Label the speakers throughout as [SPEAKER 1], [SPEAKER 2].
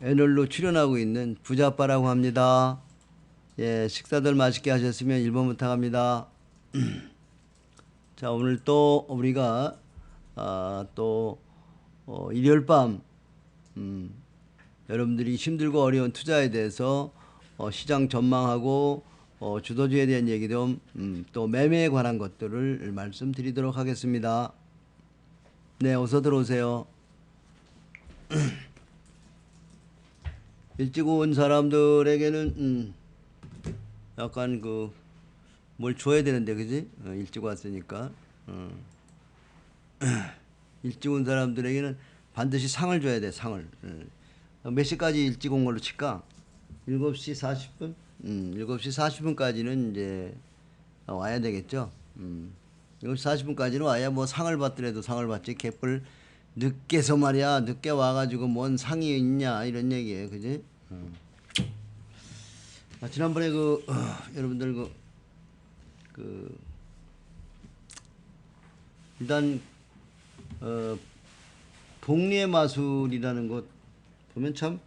[SPEAKER 1] 애널로 출연하고 있는 부자빠라고 합니다. 예, 식사들 맛있게 하셨으면 1번 부탁합니다. 자, 오늘 또 우리가 또 일요일 밤 여러분들이 힘들고 어려운 투자에 대해서 시장 전망하고 주도주에 대한 얘기 좀 또 매매에 관한 것들을 말씀드리도록 하겠습니다. 네, 어서 들어오세요. 일찍 온 사람들에게는 약간 뭘 줘야 되는데, 그지? 일찍 왔으니까. 일찍 온 사람들에게는 반드시 상을 줘야 돼, 상을. 몇 시까지 일찍 온 걸로 칠까? 7시 40분? 7시 40분까지는 이제 와야 되겠죠? 7시 40분까지는 와야 뭐 상을 받더라도 상을 받지. 개뿔 늦게서 말이야. 늦게 와가지고 뭔 상이 있냐, 이런 얘기예요. 그지? 지난번에 여러분들 일단 복리의 마술이라는 것 보면 참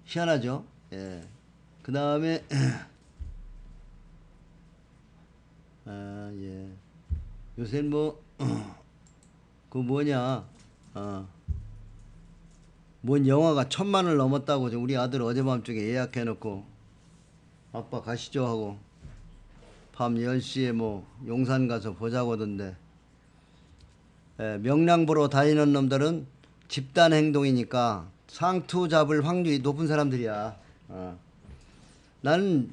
[SPEAKER 1] 희한하죠. 예. 그 다음에 예. 요새 뭔 영화가 1000만을 넘었다고 우리 아들 어젯밤중에 예약해놓고 아빠 가시죠 하고 밤 10시에 용산 가서 보자고 하던데, 명량 보러 다니는 놈들은 집단 행동이니까 상투 잡을 확률이 높은 사람들이야. 나는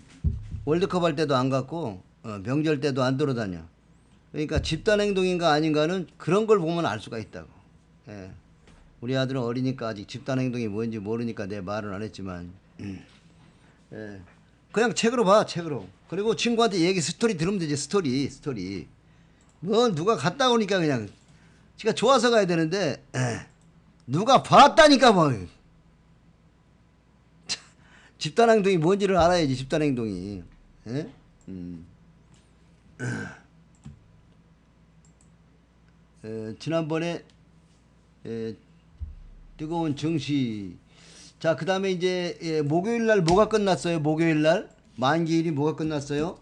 [SPEAKER 1] 월드컵 할 때도 안 갔고 명절 때도 안 돌아다녀. 그러니까 집단 행동인가 아닌가는 그런 걸 보면 알 수가 있다고. 예. 우리 아들은 어리니까 아직 집단 행동이 뭔지 모르니까 내 말은 안 했지만, 예. 그냥 책으로 봐, 책으로. 그리고 친구한테 얘기 스토리 들으면 되지. 스토리. 뭐 누가 갔다 오니까 그냥 지가 좋아서 가야 되는데, 누가 봤다니까 뭐. 집단 행동이 뭔지를 알아야지. 집단 행동이. 예? 지난번에 뜨거운 정시. 자, 그 다음에 이제 목요일 날 뭐가 끝났어요? 목요일 날 만기일이 뭐가 끝났어요?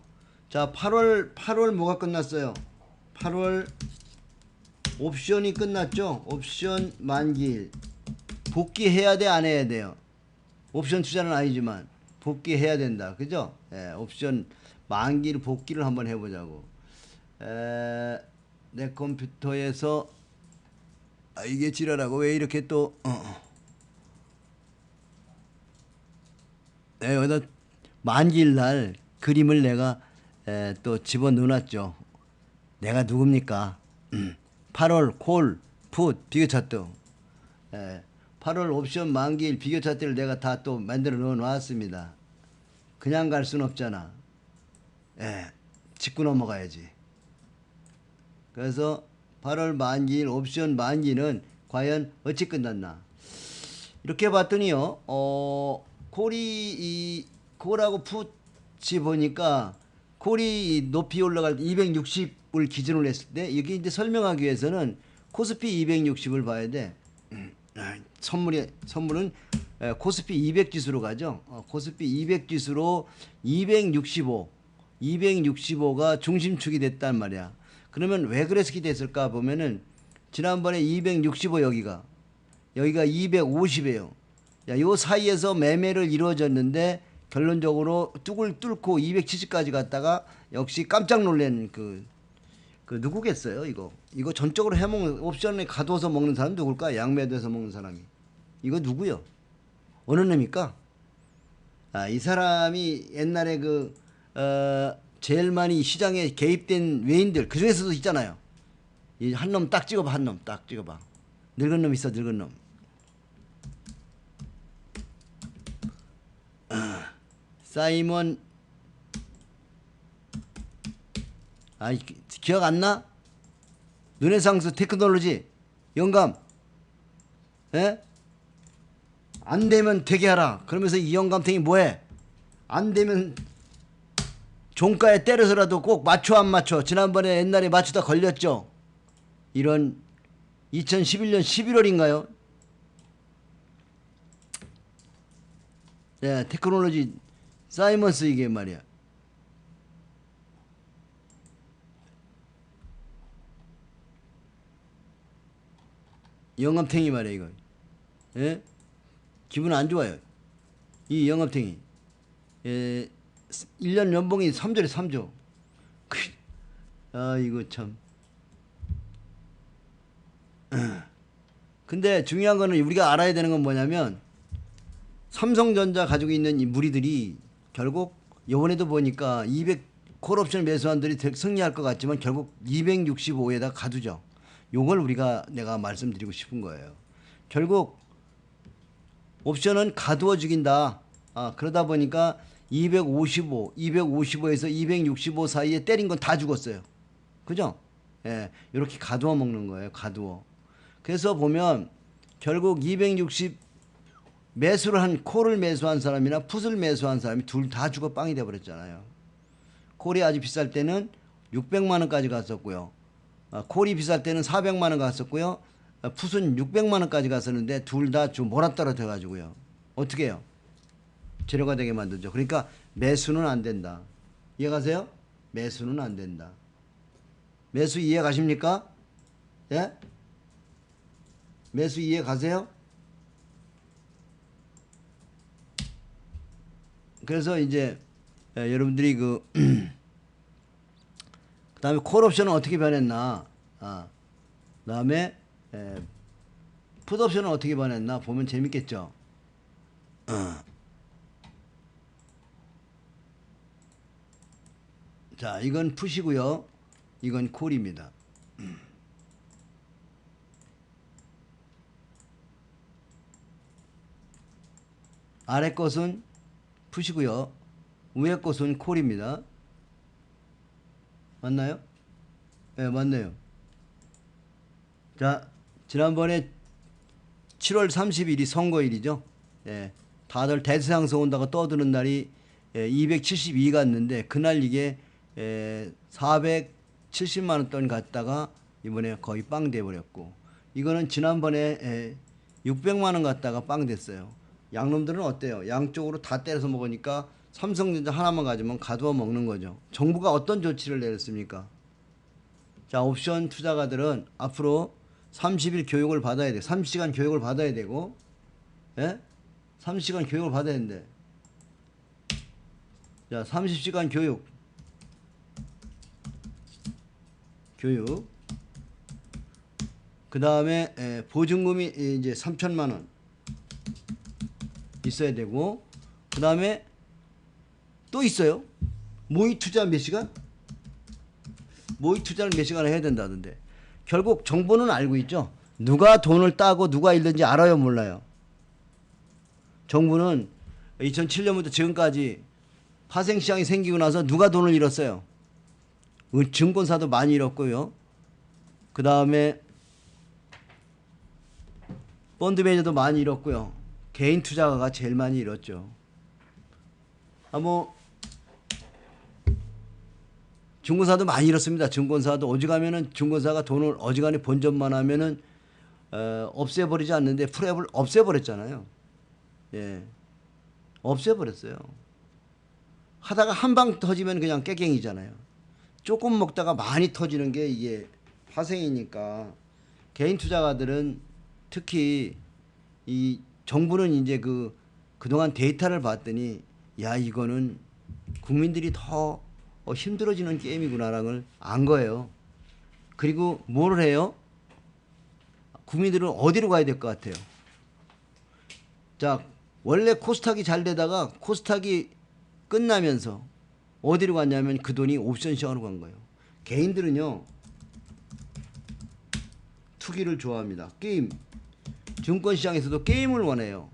[SPEAKER 1] 자, 8월 뭐가 끝났어요? 8월 옵션이 끝났죠? 옵션 만기일. 복귀해야 돼, 안 해야 돼요? 옵션 투자는 아니지만 복귀해야 된다. 그죠? 옵션 만기일 복귀를 한번 해보자고. 내 컴퓨터에서 이게 지랄하고 왜 이렇게 또 여기다 만기일 날 그림을 내가 또 집어넣어놨죠. 내가 누굽니까? 8월 콜, 풋, 비교 차트. 8월 옵션 만기일 비교 차트를 내가 다 또 만들어 넣어놨습니다. 그냥 갈 순 없잖아. 짚고 넘어가야지. 그래서 8월 만기일 옵션 만기는 과연 어찌 끝났나? 이렇게 봤더니요, 콜하고 풋이 보니까 콜이 높이 올라갈 때 260을 기준으로 했을 때, 여기 이제 설명하기 위해서는 코스피 260을 봐야 돼. 선물은 코스피 200 지수로 가죠. 코스피 200 지수로 265가 중심축이 됐단 말이야. 그러면 왜 그렇게 됐을까 보면은 지난번에 265 여기가 250이에요. 요 사이에서 매매를 이루어졌는데 결론적으로 뚝을 뚫고 270까지 갔다가 역시 깜짝 놀란 누구겠어요? 이거 전적으로 해먹는, 옵션에 가둬서 먹는 사람 누굴까? 양매도해서 먹는 사람이. 이거 누구요? 어느 놈입니까? 이 사람이 옛날에 제일 많이 시장에 개입된 외인들, 그 중에서도 있잖아요. 이 한 놈 딱 찍어봐, 한 놈 딱 찍어봐. 늙은 놈 있어, 늙은 놈. 사이먼, 기억 안 나? 르네상스 테크놀로지, 영감. 안 되면 되게 하라. 그러면서 이 영감탱이 뭐해? 안 되면 종가에 때려서라도 꼭 맞춰 안 맞춰. 지난번에 옛날에 맞추다 걸렸죠. 이런 2011년 11월인가요? 네, 테크놀로지 사이먼스 이게 말이야. 영감탱이 말이야 이거. 예? 기분 안 좋아요. 이 영감탱이. 예, 1년 연봉이 3조래 3조. 아 이거 참. 근데 중요한 거는 우리가 알아야 되는 건 뭐냐면 삼성전자 가지고 있는 이 무리들이 결국 이번에도 보니까 200 콜옵션 매수한들이 승리할 것 같지만 결국 265에다 가두죠. 요걸 내가 말씀드리고 싶은 거예요. 결국 옵션은 가두어 죽인다. 그러다 보니까 255에서 265 사이에 때린 건 다 죽었어요. 그죠? 예, 이렇게 가두어 먹는 거예요. 가두어. 그래서 보면 결국 260 매수를 한 콜을 매수한 사람이나 풋을 매수한 사람이 둘 다 죽어 빵이 돼버렸잖아요. 콜이 아주 비쌀 때는 600만 원까지 갔었고요. 콜이 비쌀 때는 400만 원 갔었고요. 풋은 600만 원까지 갔었는데 둘 다 좀 몰아떨어져 가지고요. 어떻게 해요? 재료가 되게 만들죠. 그러니까 매수는 안 된다. 이해가세요? 매수는 안 된다. 매수 이해 가십니까? 예? 매수 이해 가세요? 그래서 이제 여러분들이 그다음에 콜옵션은 어떻게 변했나? 그다음에 풋옵션은 어떻게 변했나 보면 재밌겠죠. 자, 이건 풋이고요. 이건 콜입니다. 아래 것은 풋이고요. 위에 것은 콜입니다. 맞나요? 네, 맞네요. 자, 지난번에 7월 30일이 선거일이죠. 예, 다들 대서양서 온다고 떠드는 날이 272 갔는데 그날 이게 470만 원 돈 갔다가 이번에 거의 빵 돼버렸고, 이거는 지난번에 600만 원 갔다가 빵 됐어요. 양놈들은 어때요? 양쪽으로 다 때려서 먹으니까 삼성전자 하나만 가지면 가두어 먹는 거죠. 정부가 어떤 조치를 내렸습니까? 자, 옵션 투자가들은 앞으로 30일 교육을 받아야 돼. 30시간 교육을 받아야 되고, 예? 30시간 교육을 받아야 되는데, 자, 30시간 교육. 그 다음에 보증금이 이제 3천만 원 있어야 되고, 그 다음에 또 있어요. 모의 투자 몇 시간? 모의 투자를 몇 시간을 해야 된다던데. 결국 정부는 알고 있죠. 누가 돈을 따고 누가 잃는지 알아요, 몰라요? 정부는 2007년부터 지금까지 파생시장이 생기고 나서 누가 돈을 잃었어요? 증권사도 많이 잃었고요. 그 다음에 펀드 매니저도 많이 잃었고요. 개인 투자가가 제일 많이 잃었죠. 증권사도 많이 잃었습니다. 증권사도 어지간하면은 증권사가 돈을 어지간히 본전만 하면은 없애버리지 않는데 프랩을 없애버렸잖아요. 예, 없애버렸어요. 하다가 한 방 터지면 그냥 깨갱이잖아요. 조금 먹다가 많이 터지는 게 이게 파생이니까 개인 투자가들은 특히 이 정부는 이제 그동안 데이터를 봤더니 야, 이거는 국민들이 더 힘들어지는 게임이구나라는 걸 안 거예요. 그리고 뭘 해요? 국민들은 어디로 가야 될 것 같아요? 자, 원래 코스닥이 잘 되다가 코스닥이 끝나면서 어디로 갔냐면 그 돈이 옵션 시장으로 간 거예요. 개인들은요, 투기를 좋아합니다. 게임. 증권시장에서도 게임을 원해요.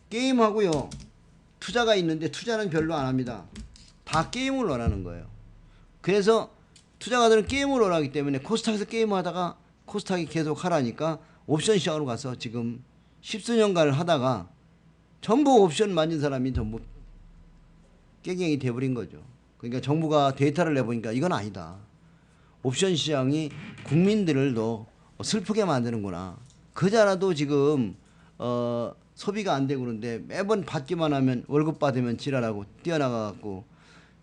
[SPEAKER 1] 게임하고요, 투자가 있는데 투자는 별로 안 합니다. 다 게임을 원하는 거예요. 그래서 투자가들은 게임을 원하기 때문에 코스닥에서 게임하다가 코스닥이 계속 하라니까 옵션 시장으로 가서 지금 10수년간을 하다가 전부 옵션 만진 사람이 전부 깨갱이 돼버린 거죠. 그러니까 정부가 데이터를 내보니까 이건 아니다. 옵션 시장이 국민들을 더 슬프게 만드는구나. 그자라도 지금 소비가 안 되고 그런데 매번 받기만 하면 월급 받으면 지랄하고 뛰어나가 갖고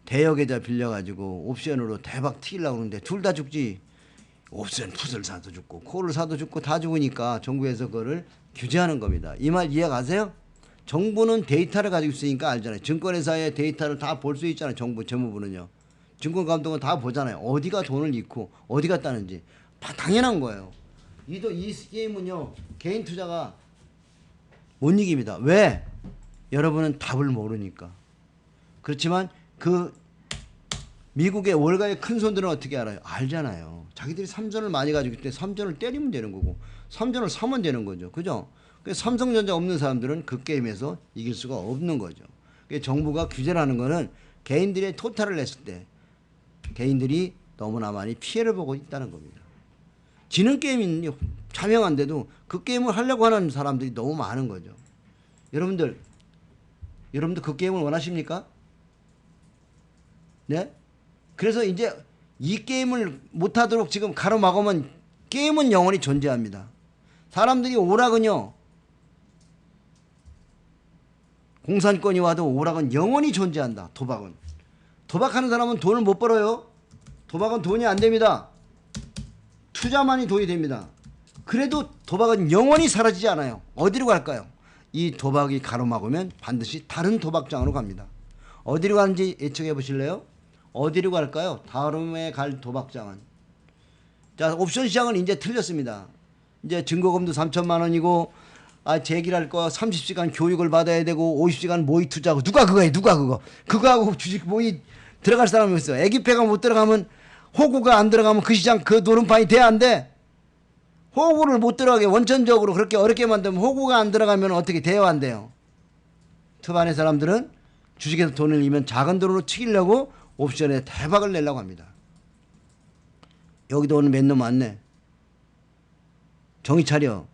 [SPEAKER 1] 대여 계좌 빌려 가지고 옵션으로 대박 튀기려고 그러는데 둘 다 죽지. 옵션 풋을 사도 죽고 콜을 사도 죽고 다 죽으니까 정부에서 그거를 규제하는 겁니다. 이 말 이해가세요? 정부는 데이터를 가지고 있으니까 알잖아요. 증권회사의 데이터를 다 볼 수 있잖아요. 정부 재무부는요. 증권감독은 다 보잖아요. 어디가 돈을 잃고 어디가 따는지 다 당연한 거예요. 이 게임은요 개인 투자가 못 이깁니다. 왜? 여러분은 답을 모르니까. 그렇지만 그 미국의 월가의 큰 손들은 어떻게 알아요? 알잖아요. 자기들이 삼전을 많이 가지고 있기 때문에 삼전을 때리면 되는 거고 삼전을 사면 되는 거죠. 그죠? 그래서 삼성전자 없는 사람들은 그 게임에서 이길 수가 없는 거죠. 그래서 정부가 규제를 하는 거는 개인들의 토탈을 냈을 때 개인들이 너무나 많이 피해를 보고 있다는 겁니다. 지는 게임이 자명한데도 그 게임을 하려고 하는 사람들이 너무 많은 거죠. 여러분들 그 게임을 원하십니까? 네? 그래서 이제 이 게임을 못하도록 지금 가로막으면 게임은 영원히 존재합니다. 사람들이 오락은요, 공산권이 와도 오락은 영원히 존재한다. 도박은. 도박하는 사람은 돈을 못 벌어요. 도박은 돈이 안 됩니다. 투자만이 돈이 됩니다. 그래도 도박은 영원히 사라지지 않아요. 어디로 갈까요? 이 도박이 가로막으면 반드시 다른 도박장으로 갑니다. 어디로 가는지 예측해 보실래요? 어디로 갈까요? 다음에 갈 도박장은. 자, 옵션 시장은 이제 틀렸습니다. 이제 증거금도 3천만 원이고, 제기할 거 30시간 교육을 받아야 되고, 50시간 모의 투자하고, 누가 그거 해? 누가 그거? 그거하고 주식 모의 들어갈 사람이 있어요. 애기패가 못 들어가면, 호구가 안 들어가면 그 시장 그 노름판이 돼야 안 돼? 호구를 못 들어가게 원천적으로 그렇게 어렵게 만들면 호구가 안 들어가면 어떻게 돼요? 안 돼요? 투반의 사람들은 주식에서 돈을 잃으면 작은 돈으로 튀기려고 옵션에 대박을 내려고 합니다. 여기도 오늘 몇 놈 왔네. 정신 차려.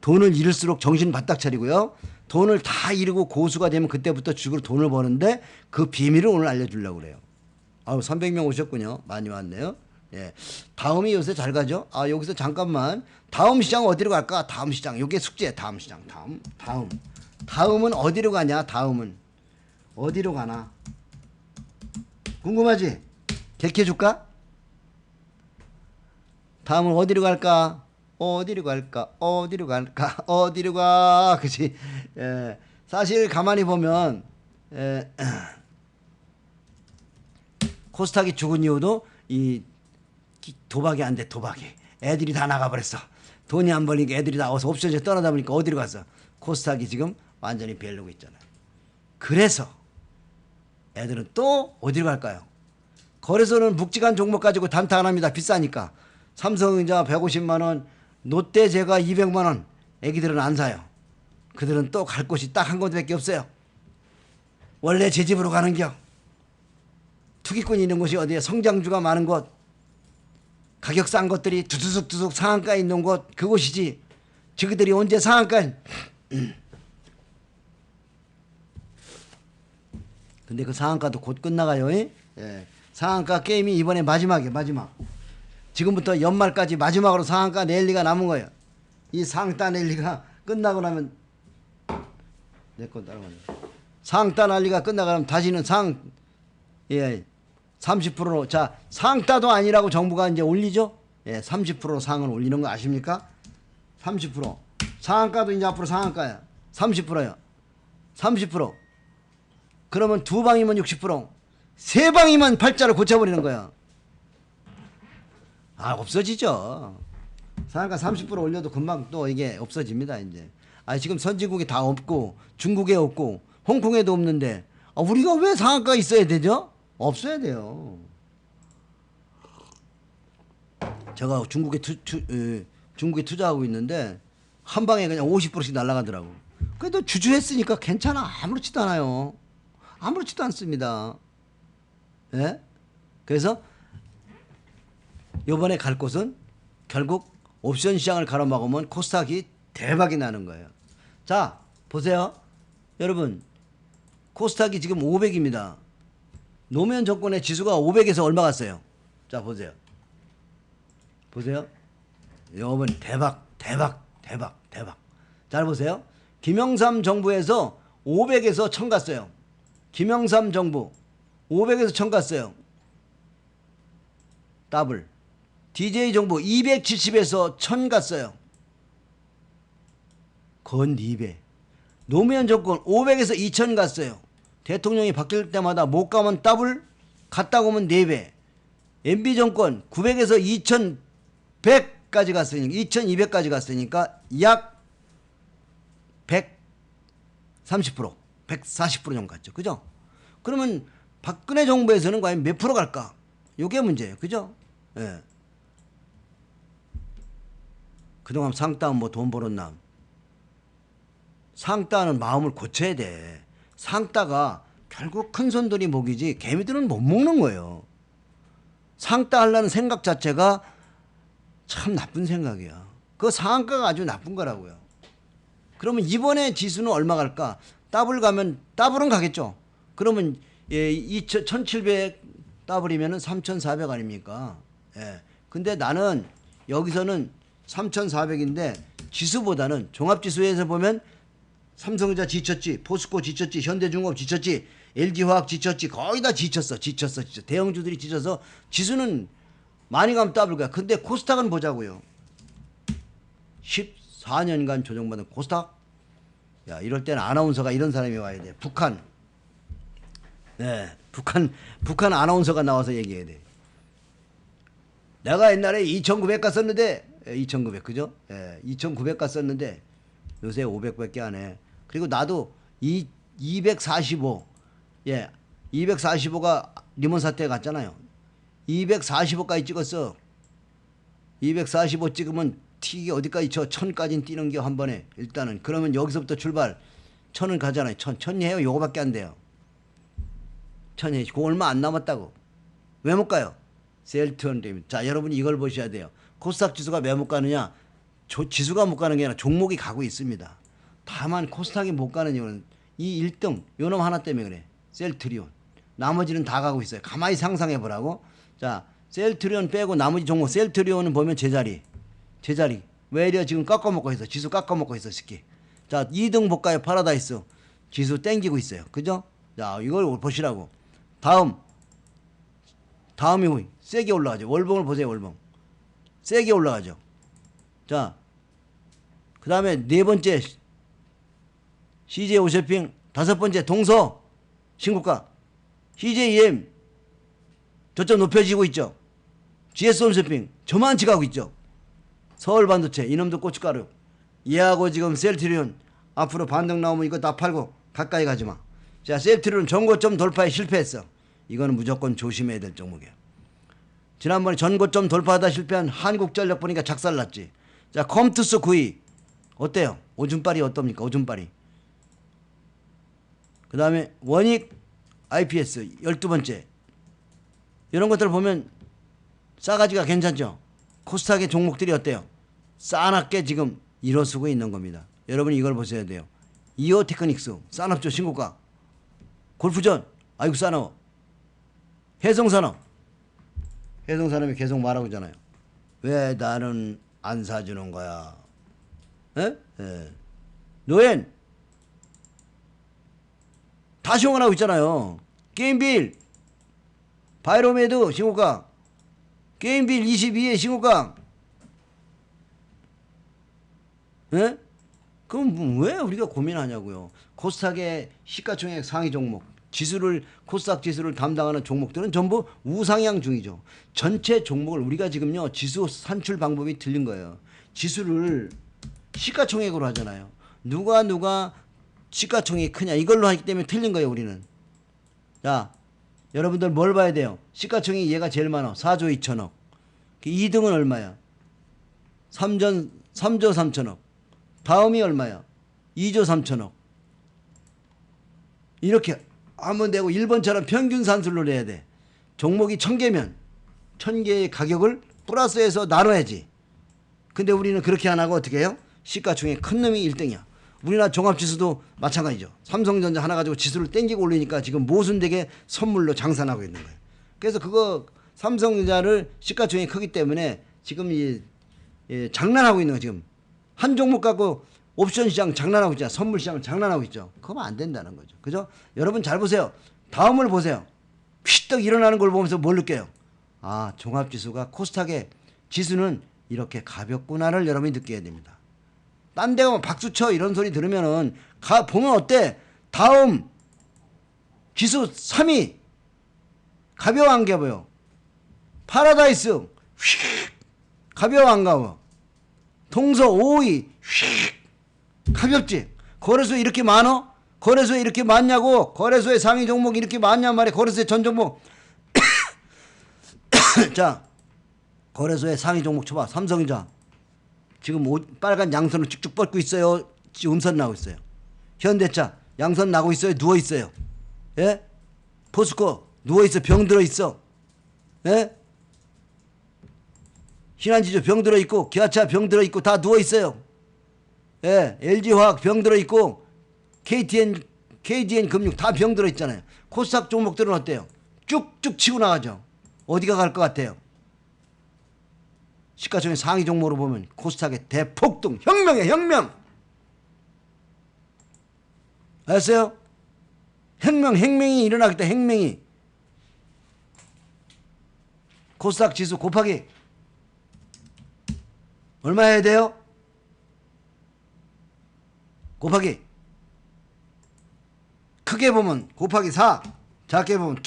[SPEAKER 1] 돈을 잃을수록 정신 바짝 차리고요. 돈을 다 잃고 고수가 되면 그때부터 주식으로 돈을 버는데 그 비밀을 오늘 알려주려고 그래요. 300명 오셨군요. 많이 왔네요. 예. 다음이 요새 잘 가죠? 여기서 잠깐만. 다음 시장 어디로 갈까? 다음 시장. 요게 숙제. 다음 시장. 다음은 어디로 가냐? 다음은. 어디로 가나? 궁금하지? 객해줄까? 다음은 어디로 갈까? 어디로 갈까? 어디로 갈까? 어디로 가? 그치? 예. 사실 가만히 보면, 코스닥이 죽은 이유도 이 도박이 안 돼. 도박이 애들이 다 나가버렸어. 돈이 안 벌리니까 애들이 나와서 옵션에 떠나다 보니까 어디로 갔어? 코스닥이 지금 완전히 벨르고 있잖아요. 그래서 애들은 또 어디로 갈까요? 거래소는 묵직한 종목 가지고 단타 안 합니다. 비싸니까. 삼성전자 150만원, 롯데제가 200만원. 애기들은 안 사요. 그들은 또 갈 곳이 딱 한 곳밖에 없어요. 원래 제 집으로 가는겨. 투기꾼이 있는 곳이 어디에 성장주가 많은 곳, 가격 싼 것들이 두둑두둑 상한가에 있는 곳, 그곳이지. 저기들이 언제 상한가에. 근데 그 상한가도 곧 끝나가요. 예? 상한가 게임이 이번에 마지막이에요. 마지막. 지금부터 연말까지 마지막으로 상한가 랠리가 남은 거예요. 이 상한가 랠리가 끝나고 나면 내 건 따라가네. 상한가 랠리가 끝나고 나면 다시는 30%로. 자, 상따도 아니라고 정부가 이제 올리죠. 30%로 상을 올리는 거 아십니까? 30%. 상한가도 이제 앞으로 상한가야. 30%야. 30%. 그러면 두 방이면 60%. 세 방이면 팔자를 고쳐버리는 거야. 없어지죠. 상한가 30% 올려도 금방 또 이게 없어집니다, 이제. 지금 선진국이 다 없고, 중국에 없고, 홍콩에도 없는데, 우리가 왜 상한가 있어야 되죠? 없어야 돼요. 제가 중국에 투자하고 있는데 한 방에 그냥 50%씩 날아가더라고. 그래도 주주했으니까 괜찮아. 아무렇지도 않아요. 아무렇지도 않습니다. 예? 그래서 이번에 갈 곳은 결국 옵션 시장을 가로막으면 코스닥이 대박이 나는 거예요. 자, 보세요. 여러분, 코스닥이 지금 500입니다. 노무현 정권의 지수가 500에서 얼마 갔어요? 자, 보세요. 보세요. 여러분 대박. 잘 보세요. 김영삼 정부에서 500에서 1000 갔어요. 김영삼 정부 500에서 1000 갔어요. 더블. DJ 정부 270에서 1000 갔어요. 건 2배. 노무현 정권 500에서 2000 갔어요. 대통령이 바뀔 때마다 못 가면 더블, 갔다 오면 4배. MB 정권 900에서 2100까지 갔으니까 2200까지 갔으니까 약 130%, 140% 정도 갔죠. 그죠? 그러면 박근혜 정부에서는 과연 몇 프로 갈까? 요게 문제예요. 그죠? 예. 그동안 상따는 뭐 돈 벌었나? 상따는 마음을 고쳐야 돼. 상따가 결국 큰 손들이 먹이지 개미들은 못 먹는 거예요. 상따 하려는 생각 자체가 참 나쁜 생각이야. 그 상한가가 아주 나쁜 거라고요. 그러면 이번에 지수는 얼마 갈까? 더블 가면 더블은 가겠죠. 그러면 1700 더블이면은 3400 아닙니까? 예. 근데 나는 여기서는 3400인데 지수보다는 종합지수에서 보면 삼성전자 지쳤지, 포스코 지쳤지, 현대중공업 지쳤지, LG화학 지쳤지, 거의 다 지쳤어. 대형주들이 지쳐서 지수는 많이 가면 더블 가. 근데 코스닥은 보자고요. 14년간 조정받은 코스닥. 야, 이럴 때는 아나운서가 이런 사람이 와야 돼. 북한. 네, 북한 아나운서가 나와서 얘기해야 돼. 내가 옛날에 2,900 갔었는데, 2,900 그죠? 예, 2,900 갔었는데 요새 500밖에 안 해. 그리고 나도 245, 예, 245가 리먼 사태 갔잖아요. 245까지 찍었어. 245 찍으면 튀기 어디까지 저 1000까지는 뛰는 게 한 번에 일단은. 그러면 여기서부터 출발 1000은 가잖아요. 1000 해요. 요거밖에 안 돼요. 1000 해. 그거 얼마 안 남았다고. 왜 못 가요? 셀트원. 자, 여러분 이걸 보셔야 돼요. 코스닥 지수가 왜 못 가느냐? 지수가 못 가는 게 아니라 종목이 가고 있습니다. 다만 코스닥이 못 가는 이유는 이 1등 요놈 하나 때문에 그래. 셀트리온. 나머지는 다 가고 있어요. 가만히 상상해 보라고. 자, 셀트리온 빼고 나머지 종목, 셀트리온은 보면 제자리. 왜 이래 지금 깎아먹고 있어. 지수 깎아먹고 있어. 쉽게. 자, 2등 볼까요? 파라다이스. 지수 땡기고 있어요. 그죠? 자, 이걸 보시라고. 다음이 세게 올라가죠. 월봉을 보세요. 월봉. 세게 올라가죠. 자, 그 다음에 네 번째 CJ 오쇼핑, 다섯 번째 동서 신고가, CJEM 저점 높여지고 있죠. GS홈쇼핑 저만치 가고 있죠. 서울반도체 이놈도 고춧가루. 얘하고 지금 셀트리온 앞으로 반등 나오면 이거 다 팔고 가까이 가지마. 자, 셀트리온 전고점 돌파에 실패했어. 이거는 무조건 조심해야 될 종목이야. 지난번에 전고점 돌파하다 실패한 한국전력 보니까 작살났지. 자, 컴투스 9위 어때요? 오줌빨이 어떻습니까? 오줌빨이. 그 다음에 원익 IPS 12번째. 이런 것들을 보면 싸가지가 괜찮죠? 코스닥의 종목들이 어때요? 싸납게 지금 일어서고 있는 겁니다. 여러분이 이걸 보셔야 돼요. 이오테크닉스 산업조 신고가. 골프전 아이고 싸나워. 해성산업이 계속 말하고 있잖아요. 왜 나는 안 사주는 거야? 에? 예. 노엔 다 시원하고 있잖아요. 게임빌 바이로메드 신고가. 게임빌 22에 신고가. 예? 그럼 왜 우리가 고민하냐고요. 코스닥의 시가총액 상위 종목 지수를, 코스닥 지수를 담당하는 종목들은 전부 우상향 중이죠. 전체 종목을 우리가 지금요 지수 산출 방법이 틀린 거예요. 지수를 시가총액으로 하잖아요. 누가 시가총액이 크냐 이걸로 하기 때문에 틀린 거예요. 우리는. 자, 여러분들 뭘 봐야 돼요? 시가총액이 얘가 제일 많아. 4조 2천억. 2등은 얼마야? 3조 3천억. 다음이 얼마야? 2조 3천억. 이렇게 하면 되고 1번처럼 평균 산술로 내야 돼. 종목이 1000개면 1000개의 가격을 플러스해서 나눠야지. 근데 우리는 그렇게 안 하고 어떻게 해요? 시가총액 큰 놈이 1등이야. 우리나라 종합지수도 마찬가지죠. 삼성전자 하나 가지고 지수를 땡기고 올리니까 지금 모순되게 선물로 장산하고 있는 거예요. 그래서 그거 삼성전자를 시가총액이 크기 때문에 지금 이 예, 장난하고 있는 거 지금. 한 종목 갖고 옵션 시장 장난하고 있잖아. 선물 시장을 장난하고 있죠. 그러면 안 된다는 거죠. 그죠? 여러분 잘 보세요. 다음을 보세요. 휘떡 일어나는 걸 보면서 뭘 느껴요? 아, 종합지수가 코스닥의 지수는 이렇게 가볍구나를 여러분이 느껴야 됩니다. 딴 데 가면 박수쳐 이런 소리 들으면은 보면 어때? 다음 지수 3위 가벼워 안 가벼워? 파라다이스 휙 가벼워 안 가벼워? 동서 5위 휙 가볍지? 거래소 이렇게 많어? 거래소에 이렇게 많냐고? 거래소의 상위 종목이 이렇게 많냔 말이야. 거래소의 전 종목 자, 거래소의 상위 종목 쳐봐. 삼성전자 지금 빨간 양선을 쭉쭉 뻗고 있어요. 지금 음선 나고 있어요. 현대차 양선 나고 있어요. 누워 있어요. 예? 포스코 누워 있어. 병 들어 있어. 예? 신한지주 병 들어 있고 기아차 병 들어 있고 다 누워 있어요. 예, LG화학 병 들어 있고 KDN 금융 다 병 들어 있잖아요. 코스닥 종목들은 어때요? 쭉쭉 치고 나가죠. 어디가 갈 것 같아요? 시가총액 상위 종목으로 보면 코스닥의 대폭등 혁명이에요. 혁명. 알았어요? 혁명이 일어나겠다. 혁명이. 코스닥 지수 곱하기 얼마 해야 돼요? 곱하기 크게 보면 곱하기 4, 작게 보면 2.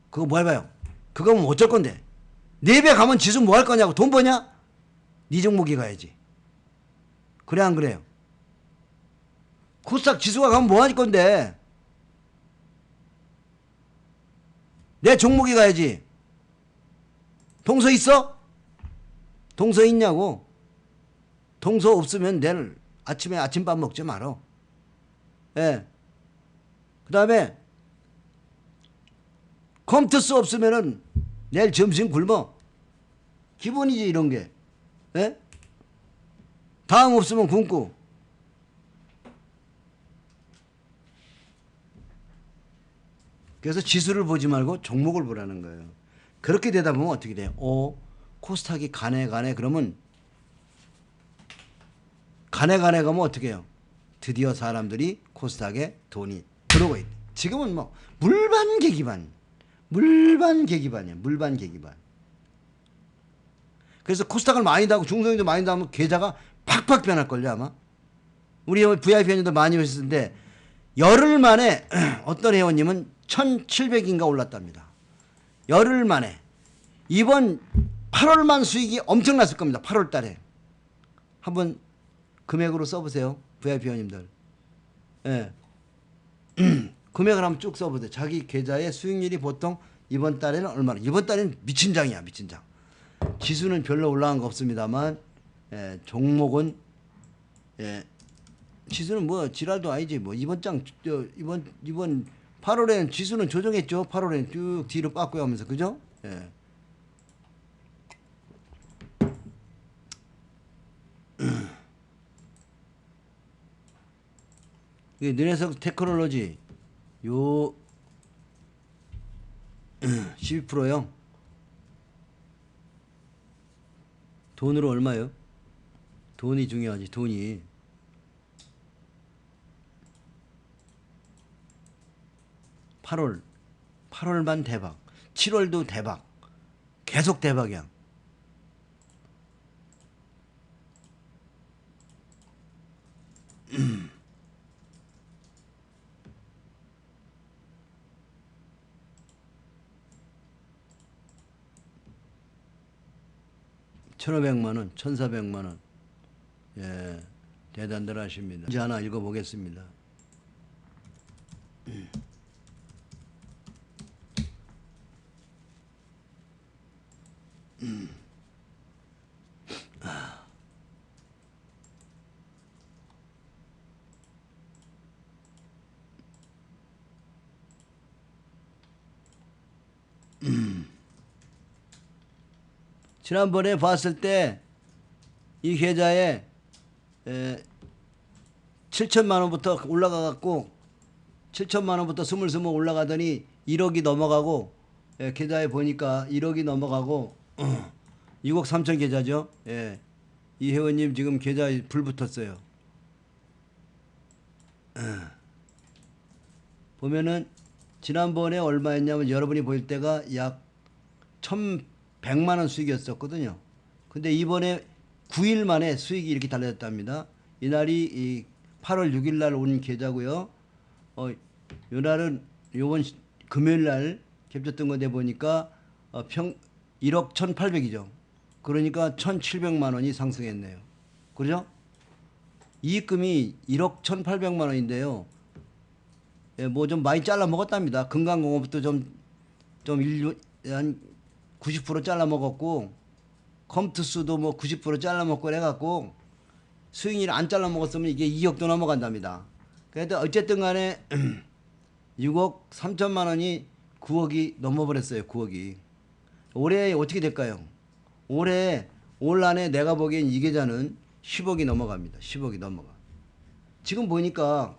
[SPEAKER 1] 그거 뭐 해봐요? 그거 뭐 어쩔 건데? 4배 가면 지수 뭐 할 거냐고. 돈 버냐? 네 종목이 가야지. 그래 안 그래요? 코스닥 지수가 가면 뭐 할 건데? 내 종목이 가야지. 동서 있어? 동서 있냐고. 동서 없으면 내일 아침에 아침밥 먹지 말어. 예. 그 다음에 컴투스 없으면은 내일 점심 굶어. 기본이지 이런 게. 예? 다음 없으면 굶고. 그래서 지수를 보지 말고 종목을 보라는 거예요. 그렇게 되다 보면 어떻게 돼요? 코스닥이 가네 그러면 가네 가면 어떻게 해요? 드디어 사람들이 코스닥에 돈이 들어오고 있네. 지금은 뭐 물반계기반이야. 물반계기반. 그래서 코스닥을 많이 다고 중성이도 많이 다면 계좌가 팍팍 변할걸요 아마. 우리 VIP 회원님들 많이 오셨는데 열흘 만에 어떤 회원님은 1700인가 올랐답니다. 열흘 만에. 이번 8월만 수익이 엄청났을 겁니다. 8월 달에. 한번 금액으로 써보세요. VIP 회원님들. 예. 금액을 한번 쭉 써보세요. 자기 계좌의 수익률이 보통 이번 달에는 얼마나. 이번 달에는 미친 장이야. 미친 장. 지수는 별로 올라간 거 없습니다만 종목은 지수는 뭐 지랄도 아니지. 뭐 이번 8월에는 지수는 조정했죠. 8월에는 쭉 뒤로 빠꾸요 하면서. 그죠? 예. 이게 눈에서 테크놀로지 요 12%요. 돈으로 얼마요? 돈이 중요하지. 돈이 8월만 대박. 7월도 대박. 계속 대박이야. (1,500만원) (1,400만원) 예, 대단들 하십니다. 이제 하나 읽어보겠습니다. 지난번에 봤을 때 이 계좌에 7천만 원부터 올라가 갖고 7천만 원부터 스물스물 올라가더니 1억이 넘어가고 계좌에 보니까 1억이 넘어가고 2억 3천 계좌죠. 예. 이 회원님 지금 계좌에 불 붙었어요. 보면은 지난번에 얼마였냐면 여러분이 보일 때가 약 1,100만 원 수익이었었거든요. 근데 이번에 9일 만에 수익이 이렇게 달라졌답니다. 이날이 이 8월 6일 날 온 계좌고요. 요 날은 요번 금요일 날 캡쳤던 건데 보니까 1억 1,800이죠. 그러니까 1,700만 원이 상승했네요. 그죠? 이익금이 1억 1,800만 원인데요. 예, 뭐 좀 많이 잘라 먹었답니다. 금강공업도 한 90% 잘라 먹었고, 컴투스도 뭐 90% 잘라 먹고 해갖고, 수익률 안 잘라 먹었으면 이게 2억도 넘어간답니다. 그래도 어쨌든 간에 6억 3천만 원이 9억이 넘어버렸어요. 9억이. 올해 어떻게 될까요? 올 안에 내가 보기엔 이 계좌는 10억이 넘어갑니다. 10억이 넘어가. 지금 보니까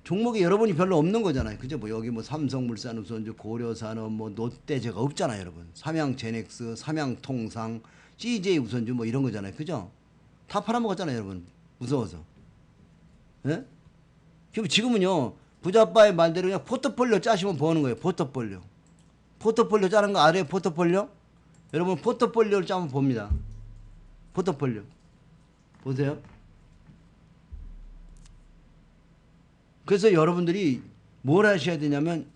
[SPEAKER 1] 종목이 여러분이 별로 없는 거잖아요. 그죠? 뭐 여기 뭐 삼성물산 우선주, 고려산업, 뭐 롯데제가 없잖아요, 여러분. 삼양제넥스, 삼양통상, CJ 우선주 뭐 이런 거잖아요. 그죠? 다 팔아먹었잖아요, 여러분. 무서워서. 예? 그럼 지금은요, 부자빠의 말대로 그냥 포트폴리오 짜시면 버는 거예요. 포트폴리오. 포트폴리오 짜는 거 알아요? 포트폴리오? 여러분 포트폴리오를 짜면 봅니다. 포트폴리오. 보세요. 그래서 여러분들이 뭘 하셔야 되냐면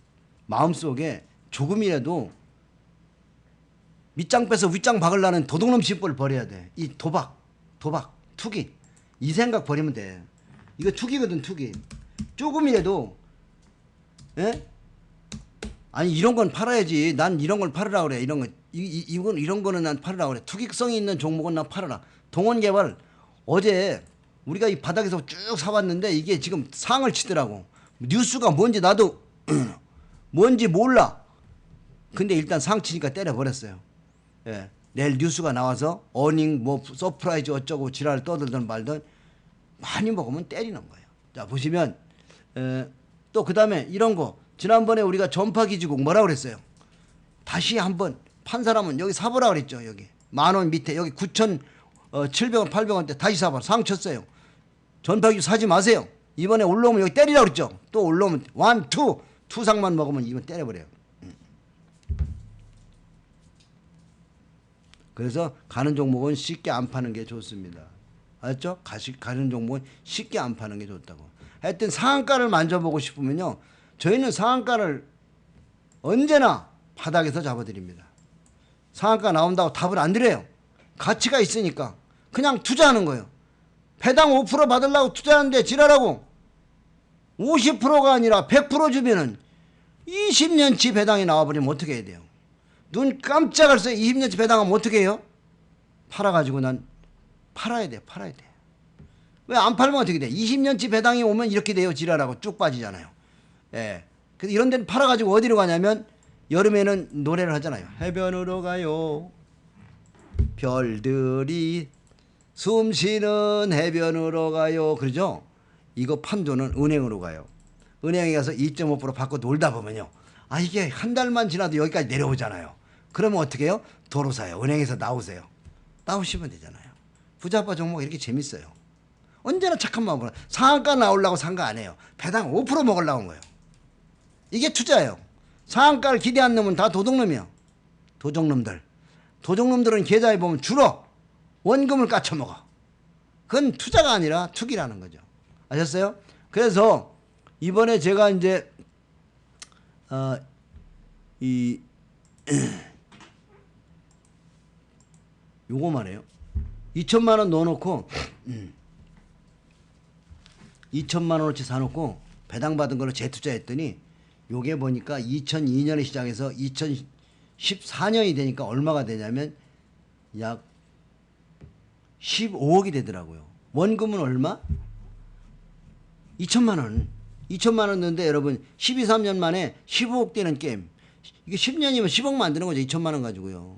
[SPEAKER 1] 마음속에 조금이라도 밑장 빼서 윗장 박으려는 도둑놈 심보를 버려야 돼. 이 도박, 투기. 이 생각 버리면 돼. 이거 투기거든, 투기. 조금이라도, 예? 아니, 이런 건 팔아야지. 난 이런 걸 팔으라 그래. 이런 거. 이런 거는 난 팔으라 그래. 투기성이 있는 종목은 난 팔아라. 동원개발, 어제 우리가 이 바닥에서 쭉 사왔는데 이게 지금 상을 치더라고. 뉴스가 뭔지 나도 뭔지 몰라. 근데 일단 상 치니까 때려버렸어요. 예. 내일 뉴스가 나와서 어닝 뭐 서프라이즈 어쩌고 지랄 떠들든 말든 많이 먹으면 때리는 거예요. 자, 보시면 또 그 다음에 이런 거 지난번에 우리가 전파기지국 뭐라 그랬어요? 다시 한번 판 사람은 여기 사보라 그랬죠. 여기 10,000원 밑에 여기 9,700원 800원대 다시 사봐. 상 쳤어요. 전파기지국 사지 마세요. 이번에 올라오면 여기 때리라 그랬죠. 또 올라오면 1, 2 투상만 먹으면 이번 때려버려요. 그래서 가는 종목은 쉽게 안 파는 게 좋습니다. 알았죠? 가는 종목은 쉽게 안 파는 게 좋다고. 하여튼 상한가를 만져보고 싶으면요. 저희는 상한가를 언제나 바닥에서 잡아드립니다. 상한가 나온다고 답을 안 드려요. 가치가 있으니까. 그냥 투자하는 거예요. 배당 5% 받으려고 투자하는데 지랄하고 50%가 아니라 100% 주면은 20년치 배당이 나와버리면 어떻게 해야 돼요? 눈 깜짝할 새 20년치 배당하면 어떻게 해요? 팔아가지고 난 팔아야 돼. 왜 안 팔면 어떻게 돼? 20년치 배당이 오면 이렇게 돼요. 지랄하고 쭉 빠지잖아요. 예. 그래서 이런 데는 팔아가지고 어디로 가냐면 여름에는 노래를 하잖아요. 해변으로 가요. 별들이 숨쉬는 해변으로 가요. 그러죠? 이거 판도는 은행으로 가요. 은행에 가서 2.5% 받고 놀다 보면요. 아, 이게 한 달만 지나도 여기까지 내려오잖아요. 그러면 어떻게 해요? 도로 사요. 은행에서 나오세요. 나오시면 되잖아요. 부자빠 종목 이렇게 재밌어요. 언제나 착한 마음으로 상한가 나오려고 산 거 아니에요. 배당 5% 먹으려고 한 거예요. 이게 투자예요. 상한가를 기대 안 놈은 다 도둑놈이요. 도둑놈들은 계좌에 보면 주로 원금을 까쳐먹어. 그건 투자가 아니라 투기라는 거죠. 아셨어요? 그래서 이번에 제가 이제 요거만 해요. 2천만 원 넣어놓고 2천만 원어치 사놓고 배당 받은 걸로 재투자했더니 요게 보니까 2002년에 시작해서 2014년이 되니까 얼마가 되냐면 약 15억이 되더라고요. 원금은 얼마? 2천만 원. 2천만 원 넣는데 여러분 12, 13년 만에 15억 되는 게임. 이게 10년이면 10억 만드는 거죠. 2천만 원 가지고요.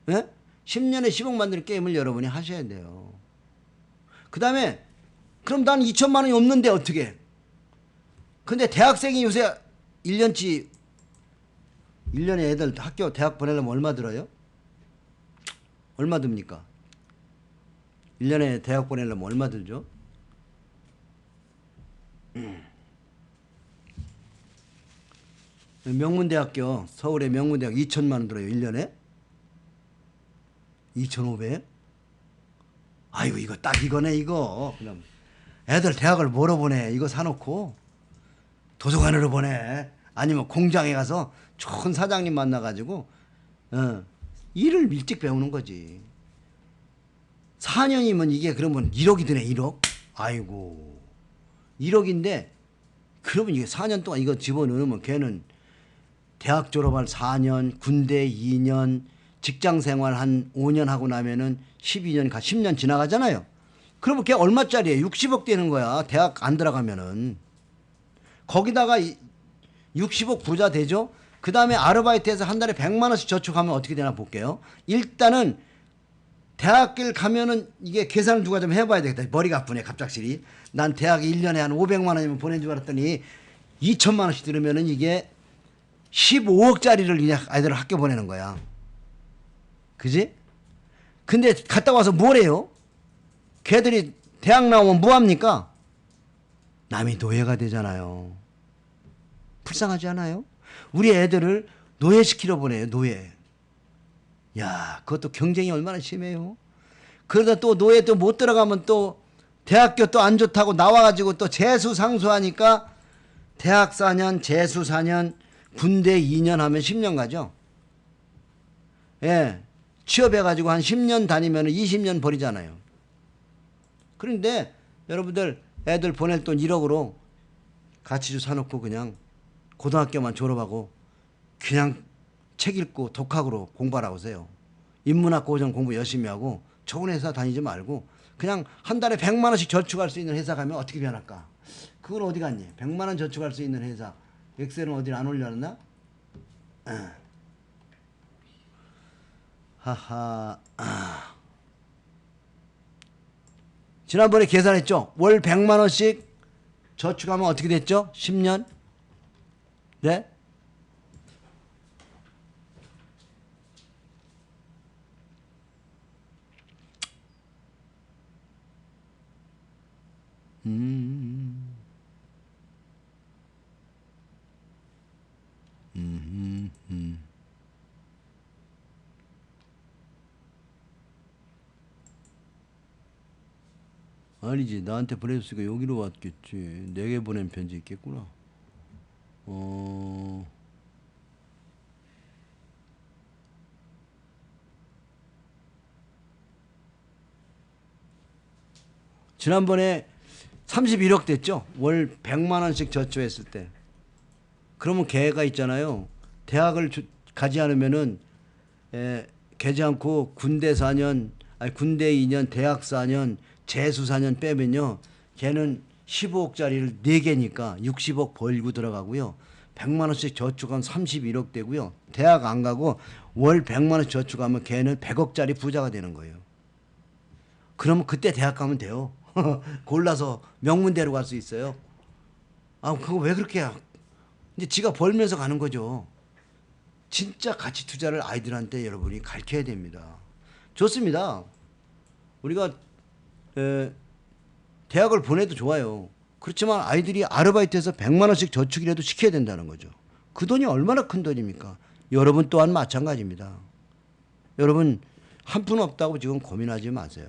[SPEAKER 1] 예? 10년에 10억 만드는 게임을 여러분이 하셔야 돼요. 그 다음에 그럼 난 2천만 원이 없는데 어떻게? 근데 대학생이 요새 1년치 1년에 애들 학교 대학 보내려면 얼마 들어요? 얼마 듭니까? 1년에 대학 보내려면 얼마 들죠? 명문대학교, 서울의 명문대학 2천만 원 들어요. 1년에? 2,500? 아이고 이거 딱 이거네 이거. 그럼 애들 대학을 뭐로 보내? 이거 사놓고 도서관으로 보내. 아니면 공장에 가서 좋은 사장님 만나가지고 일을 일찍 배우는 거지. 4년이면 이게 그러면 1억이 드네 1억. 아이고 1억인데 그러면 이게 4년 동안 이거 집어넣으면 걔는 대학 졸업할 4년, 군대 2년, 직장 생활 한 5년 하고 나면은 12년, 10년 지나가잖아요. 그러면 걔 얼마짜리예요? 60억 되는 거야. 대학 안 들어가면은. 거기다가 60억 부자 되죠? 그 다음에 아르바이트해서 한 달에 100만 원씩 저축하면 어떻게 되나 볼게요. 일단은 대학을 가면은 이게 계산을 누가 좀 해봐야 되겠다. 머리가 아프네 갑작스리. 난 대학에 1년에 한 500만 원이면 보낸 줄 알았더니 2천만 원씩 들으면은 이게 15억짜리를 그냥 아이들을 학교 보내는 거야. 그지? 근데 갔다 와서 뭘 해요? 걔들이 대학 나오면 뭐 합니까? 남이 노예가 되잖아요. 불쌍하지 않아요? 우리 애들을 노예시키러 보내요. 노예. 야, 그것도 경쟁이 얼마나 심해요. 그러다 또 노예 또 못 들어가면 또 대학교 또 안 좋다고 나와가지고 또 재수 상수하니까 대학 4년, 재수 4년, 군대 2년 하면 10년 가죠. 예. 취업해가지고 한 10년 다니면 20년 버리잖아요. 그런데 여러분들 애들 보낼 돈 1억으로 가치주 사놓고 그냥 고등학교만 졸업하고 그냥 책 읽고 독학으로 공부하라고 하세요. 인문학 고정 공부 열심히 하고 좋은 회사 다니지 말고 그냥 한 달에 100만 원씩 저축할 수 있는 회사 가면 어떻게 변할까? 그건 어디 갔니? 100만 원 저축할 수 있는 회사. 엑셀은 어디 안 올려놨나? 하하. 지난번에 계산했죠? 월 100만 원씩 저축하면 어떻게 됐죠? 10년? 네? 음. 음. 음. 아니지 나한테 보내줬으니까 여기로 왔겠지. 내게 보낸 편지 있겠구나. 지난번에 31억 됐죠. 월 100만 원씩 저축했을 때. 그러면 걔가 있잖아요. 대학을 가지 않으면은 가지 않고 군대 4년, 아니 군대 2년, 대학 4년, 재수 4년 빼면요. 걔는 15억짜리를 4개니까 60억 벌고 들어가고요. 100만 원씩 저축하면 31억 되고요. 대학 안 가고 월 100만 원씩 저축하면 걔는 100억짜리 부자가 되는 거예요. 그러면 그때 대학 가면 돼요. 골라서 명문대로 갈 수 있어요. 아, 그거 왜 그렇게 해? 이제 지가 벌면서 가는 거죠. 진짜 가치 투자를 아이들한테 여러분이 가르쳐야 됩니다. 좋습니다. 우리가 대학을 보내도 좋아요. 그렇지만 아이들이 아르바이트해서 100만 원씩 저축이라도 시켜야 된다는 거죠. 그 돈이 얼마나 큰 돈입니까? 여러분 또한 마찬가지입니다. 여러분 한 푼 없다고 지금 고민하지 마세요.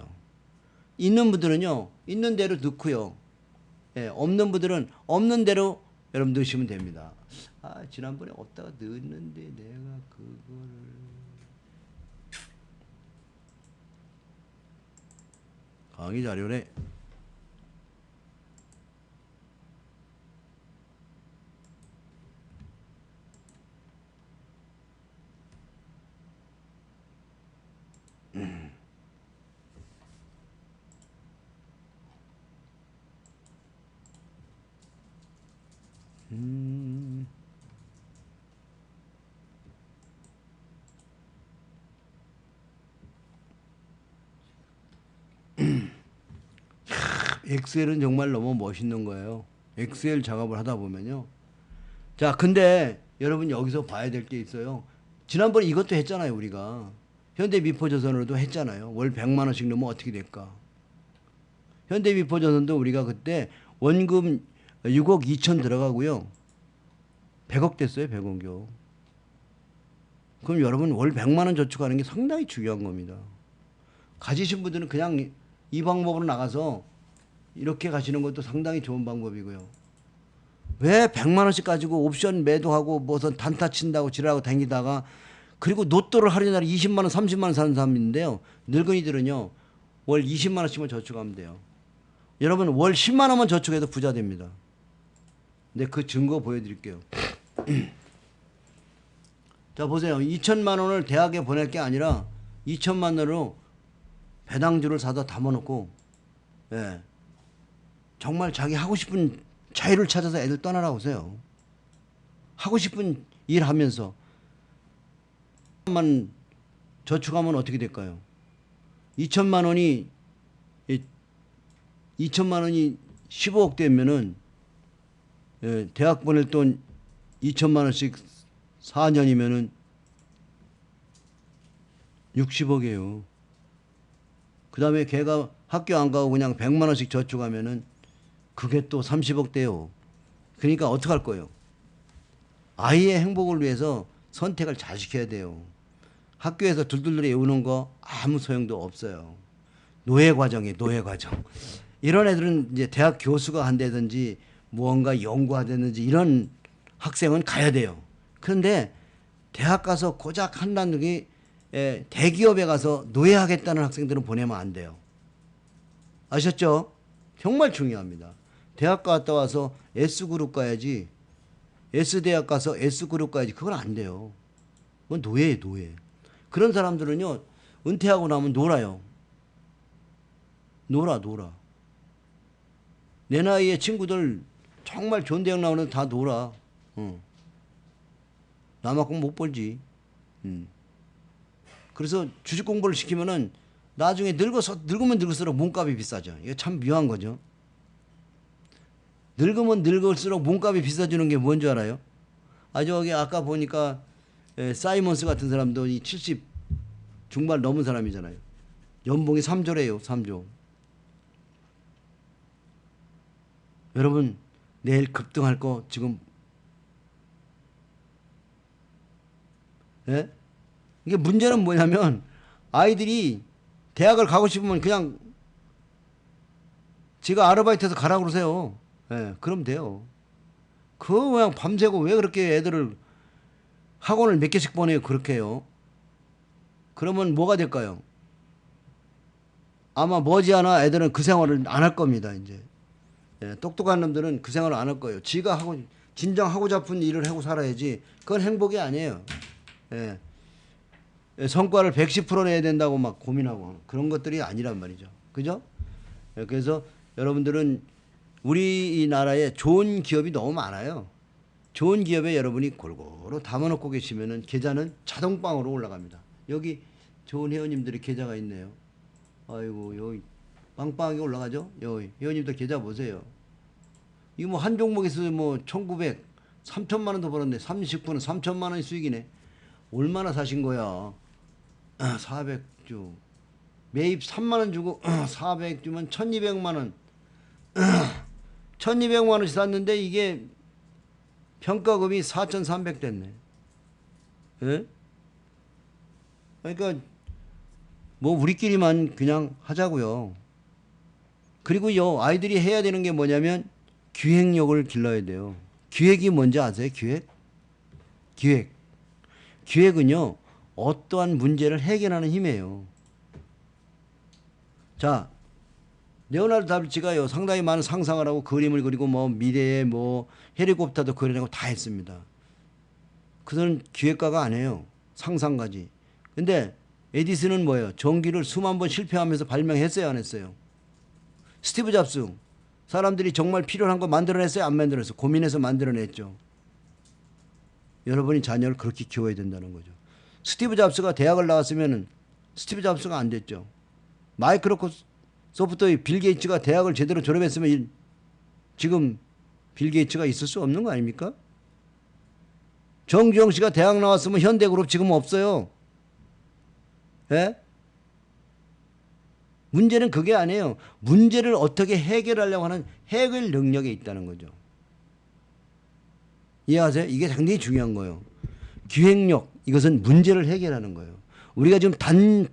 [SPEAKER 1] 있는 분들은요. 있는 대로 넣고요. 없는 분들은 없는 대로 여러분 넣으시면 됩니다. 아, 지난번에 어디다가 넣었는데 내가 그거를 강의 자료래. 엑셀은 정말 너무 멋있는 거예요. 엑셀 작업을 하다 보면요. 자, 근데 여러분 여기서 봐야 될 게 있어요. 지난번에 이것도 했잖아요. 우리가 현대미포조선으로도 했잖아요. 월 100만 원씩 넣으면 어떻게 될까. 현대미포조선도 우리가 그때 원금 6억 2천 들어가고요. 100억 됐어요. 100억이요. 그럼 여러분 월 100만 원 저축하는 게 상당히 중요한 겁니다. 가지신 분들은 그냥 이 방법으로 나가서 이렇게 가시는 것도 상당히 좋은 방법이고요. 왜 100만 원씩 가지고 옵션 매도하고 무슨 단타 친다고 지랄하고 다니다가 그리고 로또를 하루 날 20만 원 30만 원 사는 사람인데요. 늙은이들은요. 월 20만 원씩만 저축하면 돼요. 여러분 월 10만 원만 저축해도 부자 됩니다. 근데 그 증거 보여드릴게요. 자 보세요. 2천만 원을 대학에 보낼 게 아니라 2천만 원으로 배당주를 사다 담아놓고 예. 정말 자기 하고 싶은 자유를 찾아서 애들 떠나라고 하세요. 하고 싶은 일 하면서 만 저축하면 어떻게 될까요? 2천만 원이 15억 되면은 예, 대학 보낼 돈 2천만 원씩 4년이면은 60억이에요. 그 다음에 걔가 학교 안 가고 그냥 100만 원씩 저축하면은 그게 또 30억 돼요. 그러니까 어떡할 거예요? 아이의 행복을 위해서 선택을 잘 시켜야 돼요. 학교에서 둘둘둘 외우는 거 아무 소용도 없어요. 노예 과정이에요. 노예 과정. 이런 애들은 이제 대학 교수가 한다든지 무언가 연구하다든지 이런 학생은 가야 돼요. 그런데 대학 가서 고작 한다는 대기업에 가서 노예하겠다는 학생들은 보내면 안 돼요. 아셨죠? 정말 중요합니다. 대학 갔다 와서 S그룹 가야지. S대학 가서 S그룹 가야지. 그건 안 돼요. 그건 노예예요. 노예. 그런 사람들은요. 은퇴하고 나면 놀아요. 놀아. 내 나이에 친구들 정말 좋은 대학 나오는 다 놀아. 나만큼 못 벌지. 그래서 주식 공부를 시키면은 나중에 늙으면 늙을수록 몸값이 비싸죠. 이거 참 묘한 거죠. 늙으면 늙을수록 몸값이 비싸지는 게 뭔 줄 알아요? 저기 아까 보니까 사이먼스 같은 사람도 이 70 중반 넘은 사람이잖아요. 연봉이 3조래요. 3조. 여러분 내일 급등할 거 지금 예? 이게 문제는 뭐냐면 아이들이 대학을 가고 싶으면 그냥 지가 아르바이트해서 가라고 그러세요. 예, 그럼 돼요. 그거 그냥 밤새고 왜 그렇게 애들을 학원을 몇 개씩 보내요. 그렇게 해요. 그러면 뭐가 될까요? 아마 머지않아 애들은 그 생활을 안 할 겁니다. 이제 예, 똑똑한 놈들은 그 생활을 안 할 거예요. 지가 하고 진정 하고 싶은 일을 하고 살아야지. 그건 행복이 아니에요. 예. 성과를 110% 내야 된다고 막 고민하고 그런 것들이 아니란 말이죠. 그죠? 예, 그래서 여러분들은 우리나라에 좋은 기업이 너무 많아요. 좋은 기업에 여러분이 골고루 담아놓고 계시면은 계좌는 자동방으로 올라갑니다. 여기 좋은 회원님들이 계좌가 있네요. 아이고 여기 빵빵하게 올라가죠. 여기 회원님들 계좌 보세요. 이거 뭐 한 종목에서 뭐 1900, 3천만 원도 벌었네. 30분은 3천만 원이 수익이네. 얼마나 사신 거야? 400주. 매입 3만 원 주고 400주면 1200만 원. 1200만 원씩 샀는데 이게 평가금이 4300 됐네. 예? 그러니까 뭐 우리끼리만 그냥 하자고요. 그리고요 아이들이 해야 되는 게 뭐냐면 기획력을 길러야 돼요. 기획이 뭔지 아세요? 기획은요 어떠한 문제를 해결하는 힘이에요. 자, 레오나르도 다빈치가요 상당히 많은 상상을 하고 그림을 그리고 뭐 미래에 뭐 헬리콥터도 그려내고 다 했습니다. 그들은 기획가가 아니에요. 상상가지. 근데 에디슨은 뭐예요? 전기를 수만 번 실패하면서 발명했어요, 안 했어요? 스티브 잡스 사람들이 정말 필요한 거 만들어냈어요, 안 만들어냈어요? 고민해서 만들어냈죠. 여러분이 자녀를 그렇게 키워야 된다는 거죠. 스티브 잡스가 대학을 나왔으면 스티브 잡스가 안 됐죠. 마이크로소프트의 빌 게이츠가 대학을 제대로 졸업했으면 지금 빌 게이츠가 있을 수 없는 거 아닙니까? 정주영 씨가 대학 나왔으면 현대그룹 지금 없어요. 예? 문제는 그게 아니에요. 문제를 어떻게 해결하려고 하는 해결 능력에 있다는 거죠. 이해하세요? 이게 상당히 중요한 거예요. 기획력, 이것은 문제를 해결하는 거예요. 우리가 지금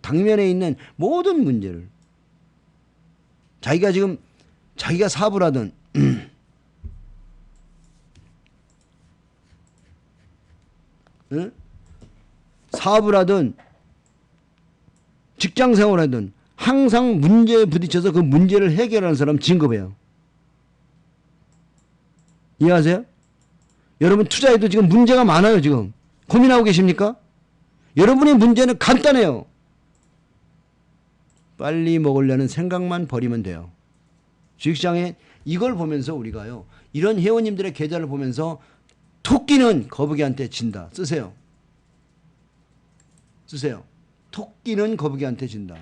[SPEAKER 1] 당면에 있는 모든 문제를 자기가 사업을 하든 응? 사업을 하든 직장생활을 하든 항상 문제에 부딪혀서 그 문제를 해결하는 사람 진급해요. 이해하세요? 여러분 투자에도 지금 문제가 많아요. 지금 고민하고 계십니까? 여러분의 문제는 간단해요. 빨리 먹으려는 생각만 버리면 돼요. 주식시장에 이걸 보면서 우리가요, 이런 회원님들의 계좌를 보면서 토끼는 거북이한테 진다. 쓰세요. 토끼는 거북이한테 진다.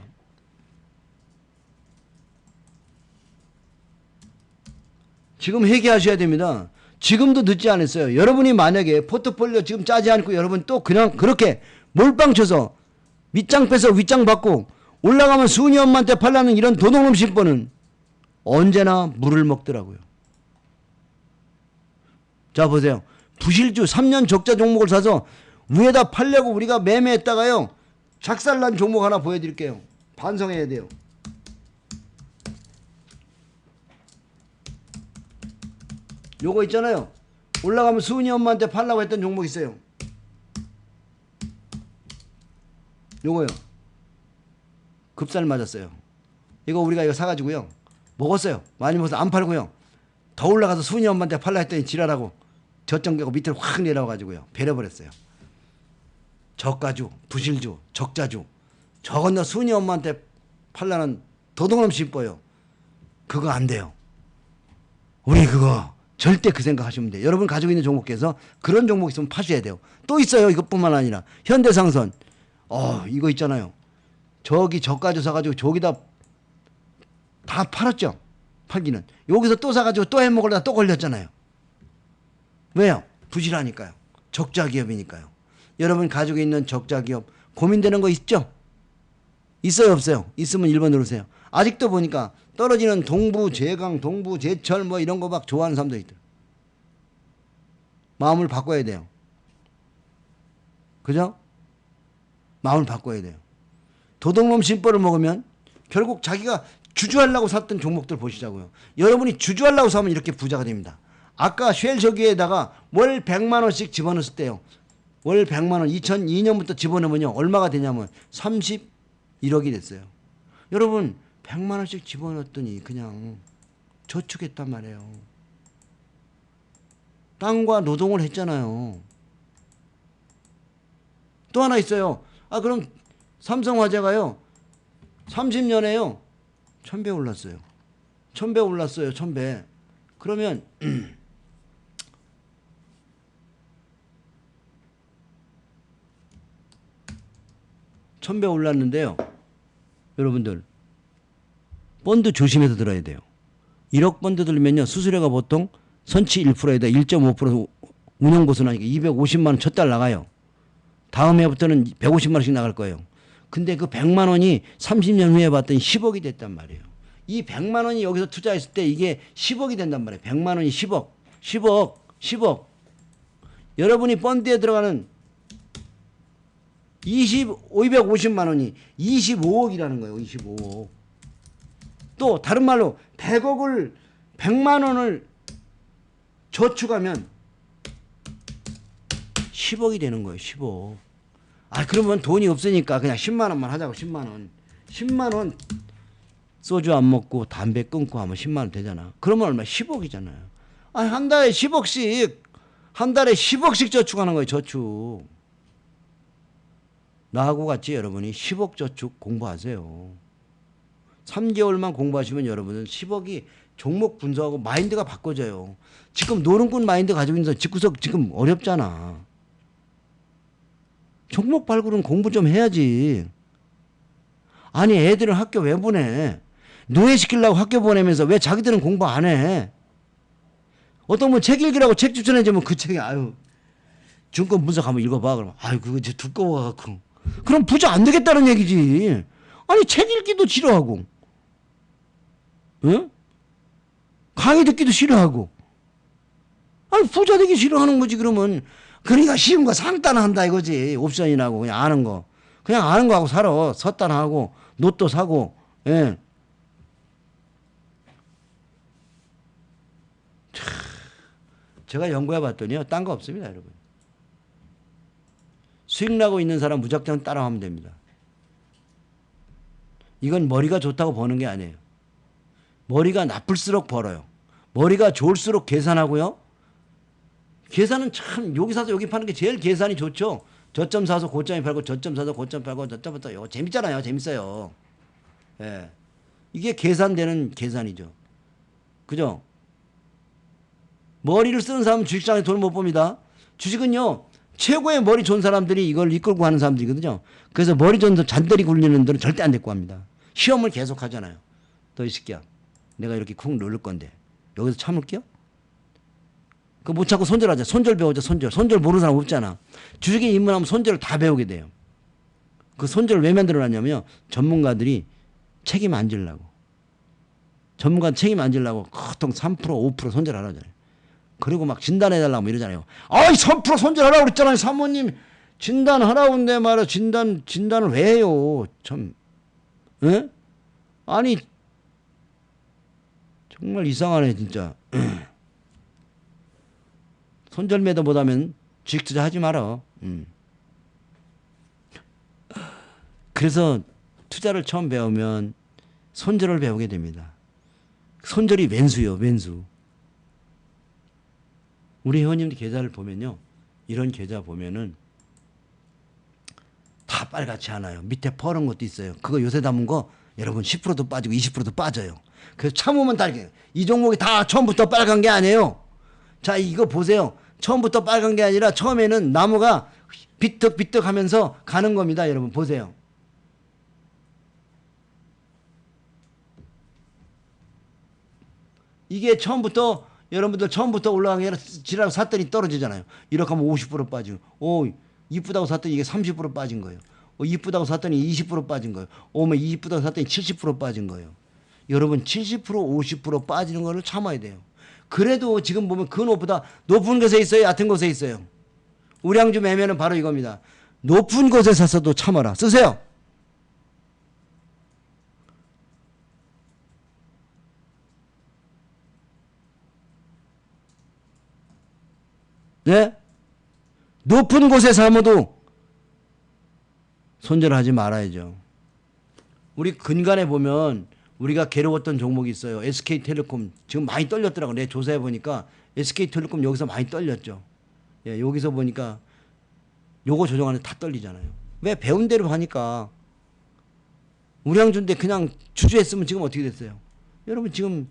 [SPEAKER 1] 지금 회개하셔야 됩니다. 지금도 늦지 않았어요. 여러분이 만약에 포트폴리오 지금 짜지 않고 여러분 또 그냥 그렇게 몰빵 쳐서 밑장 빼서 윗장 받고 올라가면 수년만테 팔라는 이런 도둑놈 심보는 언제나 물을 먹더라고요. 자 보세요. 부실주 3년 적자 종목을 사서 위에다 팔려고 우리가 매매했다가요, 작살난 종목 하나 보여드릴게요. 반성해야 돼요. 요거 있잖아요. 올라가면 수은이 엄마한테 팔라고 했던 종목 있어요. 요거요. 급살 맞았어요. 이거 우리가 이거 사가지고요, 먹었어요. 많이 먹어서 안 팔고요, 더 올라가서 수은이 엄마한테 팔라 했더니 지랄하고 저점되고 밑으로 확 내려와가지고요, 배려버렸어요. 저가주, 부실주, 적자주, 저 건너 수은이 엄마한테 팔라는 도둑놈 심보요. 그거 안 돼요. 우리 그거 절대 그 생각하시면 돼요. 여러분 가지고 있는 종목에서 그런 종목 있으면 파셔야 돼요. 또 있어요. 이것뿐만 아니라 현대상선, 이거 있잖아요. 저기 저가주 사가지고 저기다 다 팔았죠. 팔기는 여기서 또 사가지고 또 해먹으려다 또 걸렸잖아요. 왜요? 부실하니까요. 적자기업이니까요. 여러분 가지고 있는 적자기업 고민되는 거 있죠? 있어요 없어요? 있으면 1번 누르세요. 아직도 보니까 떨어지는 동부제강, 동부제철 뭐 이런 거 막 좋아하는 사람도 있더라. 마음을 바꿔야 돼요. 그죠? 마음을 바꿔야 돼요. 도둑놈 심보를 먹으면 결국 자기가 주주하려고 샀던 종목들 보시자고요. 여러분이 주주하려고 사면 이렇게 부자가 됩니다. 아까 쉘 저기에다가 월 100만 원씩 집어넣었을 때요, 월 100만 원 2002년부터 집어넣으면요 얼마가 되냐면 31억이 됐어요. 여러분 100만 원씩 집어넣었더니 그냥 저축했단 말이에요. 땅과 노동을 했잖아요. 또 하나 있어요. 그럼 삼성화재가요 30년에요 1000배 올랐어요. 1000배 올랐어요. 1000배. 그러면 1000배 올랐는데요, 여러분들 본드 조심해서 들어야 돼요. 1억 본드 들면요 수수료가 보통 선치 1%에다 1.5% 운영보수 나니까 250만 원 첫 달 나가요. 다음 해부터는 150만 원씩 나갈 거예요. 근데 그 100만 원이 30년 후에 봤더니 10억이 됐단 말이에요. 이 100만 원이 여기서 투자했을 때 이게 10억이 된단 말이에요. 100만 원이 10억. 여러분이 펀드에 들어가는 550만 원이 25억이라는 거예요. 25억. 또 다른 말로 100만 원을 저축하면 10억이 되는 거예요. 10억. 그러면 돈이 없으니까 그냥 10만 원만 하자고. 10만 원. 10만 원 소주 안 먹고 담배 끊고 하면 10만 원 되잖아. 그러면 얼마? 10억이잖아요. 한 달에 10억씩 저축하는 거예요. 저축. 나하고 같이 여러분이 10억 저축 공부하세요. 3개월만 공부하시면 여러분은 10억이 종목 분석하고 마인드가 바꿔져요. 지금 노름꾼 마인드 가지고 있는 사람 집구석 지금 어렵잖아. 종목 발굴은 공부 좀 해야지. 애들은 학교 왜 보내? 노예시키려고 학교 보내면서 왜 자기들은 공부 안 해? 어떤 분 책 읽으라고 책 추천해주면 그 책이 증권 분석 한번 읽어봐. 그러면 아이 그거 이제 두꺼워갖고. 그럼 부자 안 되겠다는 얘기지. 아니 책 읽기도 싫어하고, 응? 강의 듣기도 싫어하고. 아니 부자 되기 싫어하는 거지 그러면. 그러니까 쉬운 거 상단한다 이거지. 옵션이라고 그냥 아는 거. 그냥 아는 거 하고 살아. 섰단하고 노또 사고. 예. 제가 연구해 봤더니요. 딴 거 없습니다 여러분. 수익 나고 있는 사람 무작정 따라하면 됩니다. 이건 머리가 좋다고 버는 게 아니에요. 머리가 나쁠수록 벌어요. 머리가 좋을수록 계산하고요. 계산은 참 여기 사서 여기 파는 게 제일 계산이 좋죠. 저점 사서 고점에 팔고 저점 사서 고점 팔고 저점부터 이거 재밌잖아요. 재밌어요. 예. 이게 계산되는 계산이죠. 그죠? 머리를 쓰는 사람은 주식시장에 돈을 못 봅니다. 주식은요. 최고의 머리 좋은 사람들이 이걸 이끌고 하는 사람들이거든요. 그래서 머리 좋은 잔다리 굴리는 데는 절대 안 데리고 합니다. 시험을 계속 하잖아요. 너 이 새끼야. 내가 이렇게 쿵 누를 건데 여기서 참을게요? 그 못 참고 손절하자. 손절 배우자. 손절. 손절 모르는 사람 없잖아. 주식에 입문하면 손절을 다 배우게 돼요. 그 손절을 왜 만들어놨냐면요. 전문가들이 책임 안 지려고. 전문가 책임 안 지려고 보통 3% 5% 손절하라잖아요. 그리고 막 진단해달라고 이러잖아요. 아이 3% 손절하라고 그랬잖아요. 사모님 진단하라고 했는데 말이야. 진단을 왜 해요. 참. 에? 아니 정말 이상하네 진짜. 손절 매도 못하면 주식 투자하지 마라. 그래서 투자를 처음 배우면 손절을 배우게 됩니다. 손절이 왼수요. 왼수. 우리 회원님들 계좌를 보면요. 이런 계좌 보면은 다 빨갛지 않아요. 밑에 퍼른 것도 있어요. 그거 요새 담은 거 여러분 10%도 빠지고 20%도 빠져요. 그래서 참으면 딸게. 이 종목이 다 처음부터 빨간 게 아니에요. 자 이거 보세요. 처음부터 빨간 게 아니라 처음에는 나무가 비떡비떡 하면서 가는 겁니다. 여러분 보세요. 이게 처음부터 여러분들 처음부터 올라간 게 아니라 지라고 샀더니 떨어지잖아요. 이렇게 하면 50% 빠지고 오 이쁘다고 샀더니 이게 30% 빠진 거예요. 이쁘다고 샀더니 20% 빠진 거예요. 오면 이쁘다고 샀더니 70% 빠진 거예요. 여러분 70% 50% 빠지는 거를 참아야 돼요. 그래도 지금 보면 그 높보다 높은 곳에 있어요? 얕은 곳에 있어요? 우량주 매매는 바로 이겁니다. 높은 곳에 샀어도 참아라. 쓰세요. 네? 높은 곳에 사모도 손절하지 말아야죠. 우리 근간에 보면 우리가 괴로웠던 종목이 있어요. SK텔레콤 지금 많이 떨렸더라고. 내 조사해 보니까 SK텔레콤 여기서 많이 떨렸죠. 예, 여기서 보니까 요거 조정하는데 다 떨리잖아요. 왜? 배운 대로 하니까. 우량주인데 그냥 주주했으면 지금 어떻게 됐어요? 여러분 지금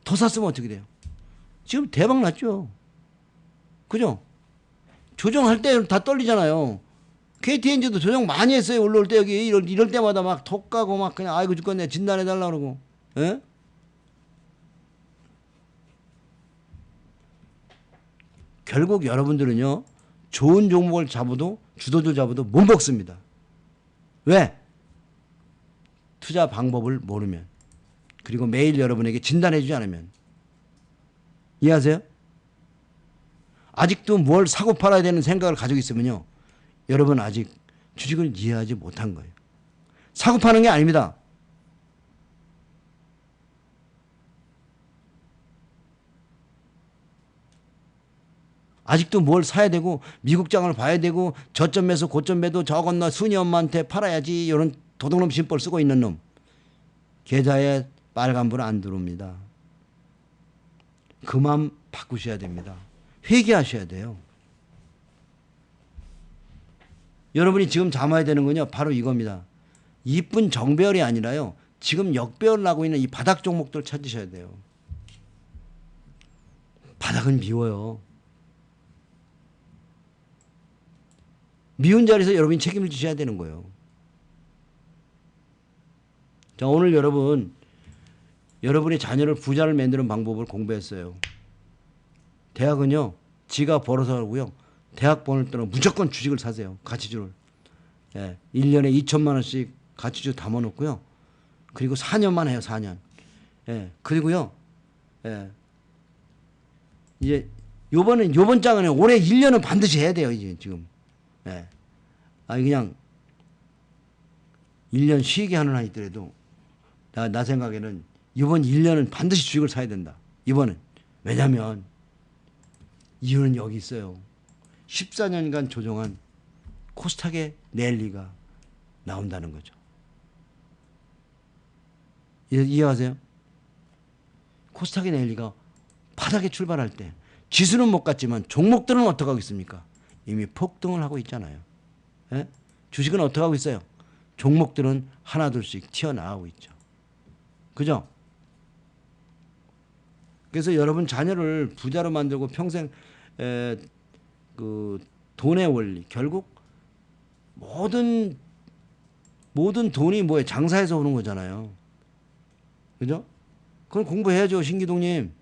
[SPEAKER 1] 더 샀으면 어떻게 돼요? 지금 대박 났죠. 그죠? 조정할 때 다 떨리잖아요. KTNG도 조정 많이 했어요. 올라올 때 여기 이럴 때마다 막 톡 가고 막 그냥 아이고 죽겠네 진단해달라 그러고. 예? 결국 여러분들은요. 좋은 종목을 잡아도 주도주 잡아도 못 먹습니다. 왜? 투자 방법을 모르면. 그리고 매일 여러분에게 진단해 주지 않으면. 이해하세요? 아직도 뭘 사고 팔아야 되는 생각을 가지고 있으면요. 여러분 아직 주식을 이해하지 못한 거예요. 사고 파는 게 아닙니다. 아직도 뭘 사야 되고 미국장을 봐야 되고 저점 매수 고점 매도 저 건너 순이 엄마한테 팔아야지 이런 도둑놈 심벌 쓰고 있는 놈. 계좌에 빨간불 안 들어옵니다. 그 마음 바꾸셔야 됩니다. 회개하셔야 돼요. 여러분이 지금 잡아야 되는 건요. 바로 이겁니다. 이쁜 정배열이 아니라요. 지금 역배열 나고 있는 이 바닥 종목들 찾으셔야 돼요. 바닥은 미워요. 미운 자리에서 여러분이 책임을 지셔야 되는 거예요. 자, 오늘 여러분의 자녀를 부자를 만드는 방법을 공부했어요. 대학은요. 지가 벌어서 하고요. 대학번을 떠나 무조건 주식을 사세요. 가치주를. 예, 1년에 2천만 원씩 가치주 담아놓고요. 그리고 4년만 해요. 4년. 예, 그리고요. 예, 이제 요번 장은 올해 1년은 반드시 해야 돼요. 이제 지금. 예. 아니 그냥 1년 쉬게 하는 한 있더라도 나 생각에는 이번 1년은 반드시 주식을 사야 된다. 이번은. 왜냐면 이유는 여기 있어요. 14년간 조정한 코스닥의 랠리가 나온다는 거죠. 이해하세요? 코스닥의 랠리가 바닥에 출발할 때 지수는 못 갔지만 종목들은 어떻게 하고 있습니까? 이미 폭등을 하고 있잖아요. 예? 주식은 어떻게 하고 있어요? 종목들은 하나둘씩 튀어나오고 있죠. 그죠? 그래서 여러분 자녀를 부자로 만들고 평생 그 돈의 원리, 결국 모든 돈이 뭐예요? 장사에서 오는 거잖아요. 그죠? 그럼 공부해야죠, 신기동님.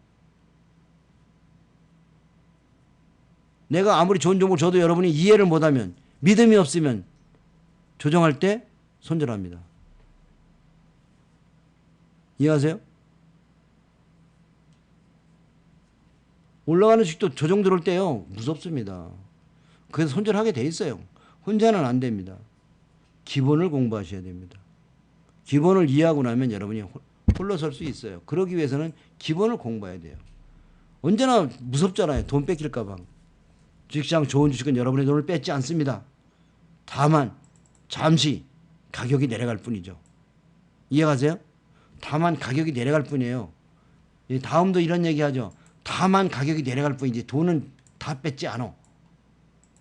[SPEAKER 1] 내가 아무리 좋은 정보를 줘도 여러분이 이해를 못하면, 믿음이 없으면 조정할 때 손절합니다. 이해하세요? 올라가는 주식도 조정 들어올 때요, 무섭습니다. 그래서 손절하게 돼 있어요. 혼자는 안 됩니다. 기본을 공부하셔야 됩니다. 기본을 이해하고 나면 여러분이 홀로 설 수 있어요. 그러기 위해서는 기본을 공부해야 돼요. 언제나 무섭잖아요. 돈 뺏길까 봐. 주식시장 좋은 주식은 여러분의 돈을 뺏지 않습니다. 다만 잠시 가격이 내려갈 뿐이죠. 이해가세요? 다만 가격이 내려갈 뿐이에요. 다음도 이런 얘기하죠. 다만 가격이 내려갈 뿐이지 돈은 다 뺏지 않아.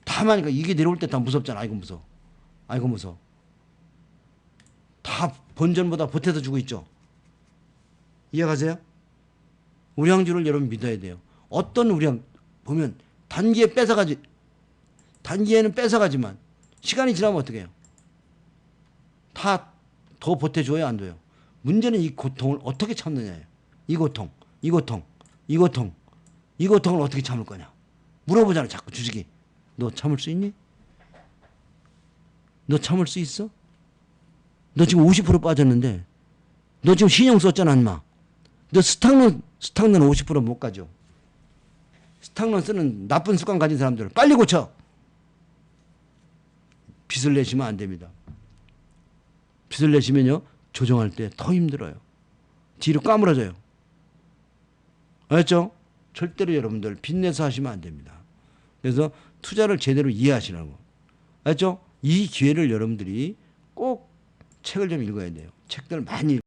[SPEAKER 1] 다만 이게 내려올 때 다 무섭잖아. 아이고 무서워. 아이고 무서워. 다 본전보다 보태서 주고 있죠. 이해가세요? 우량주를 여러분 믿어야 돼요. 어떤 우량 보면 단기에는 뺏어가지만 시간이 지나면 어떻게 해요? 다 더 보태줘야 안 돼요. 문제는 이 고통을 어떻게 참느냐예요. 이 고통을 어떻게 참을 거냐. 물어보잖아 자꾸 주식이. 너 참을 수 있니? 너 참을 수 있어? 너 지금 50% 빠졌는데 너 지금 신용 썼잖아 인마. 너 스탁론 50% 못 가죠. 스탁론 쓰는 나쁜 습관 가진 사람들 빨리 고쳐. 빚을 내시면 안 됩니다. 빚을 내시면요 조정할 때 더 힘들어요. 뒤로 까물어져요. 알았죠? 절대로 여러분들 빚내서 하시면 안 됩니다. 그래서 투자를 제대로 이해하시라고. 알았죠? 이 기회를 여러분들이 꼭 책을 좀 읽어야 돼요. 책들 많이